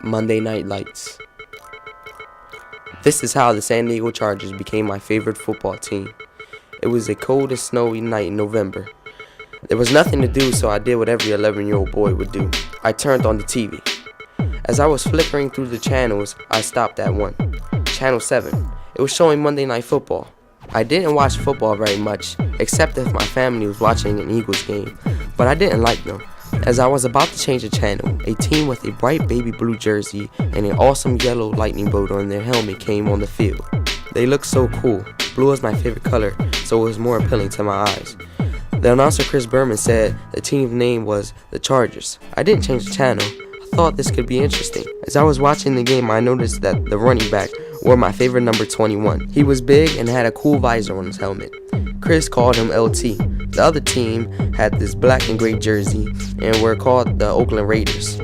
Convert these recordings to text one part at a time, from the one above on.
Monday Night Lights. This is how the San Diego Chargers became my favorite football team. It was a cold and snowy night in November. There was nothing to do, so I did what every 11-year-old boy would do. I turned on the TV. As I was flipping through the channels, I stopped at one. Channel 7. It was showing Monday Night Football. I didn't watch football very much, except if my family was watching an Eagles game, but I didn't like them. As I was about to change the channel, a team with a bright baby blue jersey and an awesome yellow lightning bolt on their helmet came on the field. They looked so cool. Blue is my favorite color, so it was more appealing to my eyes. The announcer Chris Berman said the team's name was the Chargers. I didn't change the channel. I thought this could be interesting. As I was watching the game, I noticed that the running back wore my favorite number 21. He was big and had a cool visor on his helmet. Chris called him LT. The other team had this black and gray jersey and were called the Oakland Raiders.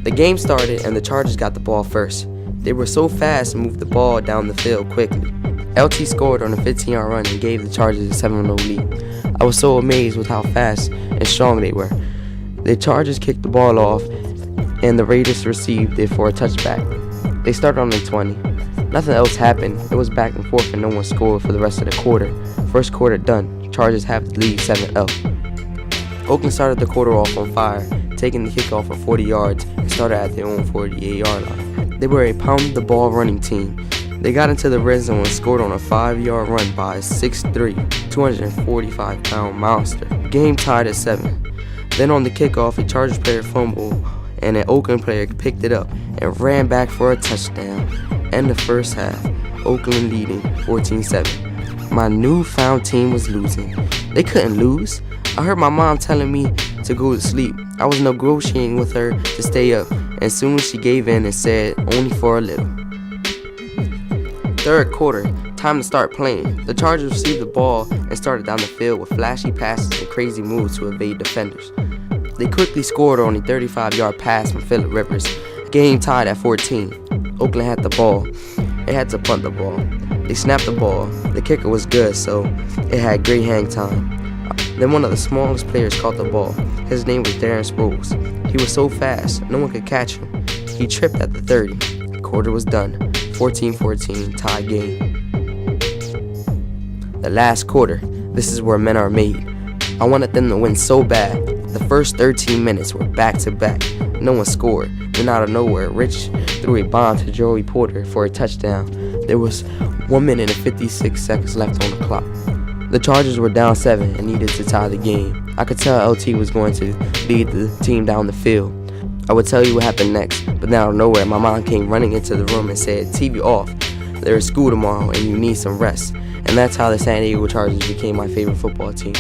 The game started and the Chargers got the ball first. They were so fast and moved the ball down the field quickly. LT scored on a 15-yard run and gave the Chargers a 7-0 lead. I was so amazed with how fast and strong they were. The Chargers kicked the ball off and the Raiders received it for a touchback. They started on the 20. Nothing else happened. It was back and forth and no one scored for the rest of the quarter. First quarter done. Chargers have the lead 7-0. Oakland started the quarter off on fire, taking the kickoff for 40 yards and started at their own 48-yard line. They were a pound-the-ball running team. They got into the red zone and scored on a 5-yard run by a 6'3", 245-pound monster. Game tied at 7. Then on the kickoff, a Chargers player fumbled and an Oakland player picked it up and ran back for a touchdown. End the first half, Oakland leading 14-7. My newfound team was losing. They couldn't lose. I heard my mom telling me to go to sleep. I was negotiating with her to stay up, and soon she gave in and said, only for a little. Third quarter, time to start playing. The Chargers received the ball and started down the field with flashy passes and crazy moves to evade defenders. They quickly scored on a 35-yard pass from Phillip Rivers. Game tied at 14. Oakland had the ball. It had to punt the ball. They snapped the ball. The kicker was good, so it had great hang time. Then one of the smallest players caught the ball. His name was Darren Sproles. He was so fast, no one could catch him. He tripped at the 30. The quarter was done. 14-14, tie game. The last quarter, this is where men are made. I wanted them to win so bad. The first 13 minutes were back-to-back. No one scored. Then out of nowhere, Rich threw a bomb to Joey Porter for a touchdown. There was 1 minute and 56 seconds left on the clock. The Chargers were down 7 and needed to tie the game. I could tell LT was going to lead the team down the field. I would tell you what happened next, but then out of nowhere, my mom came running into the room and said, TV off. There is school tomorrow and you need some rest. And that's how the San Diego Chargers became my favorite football team.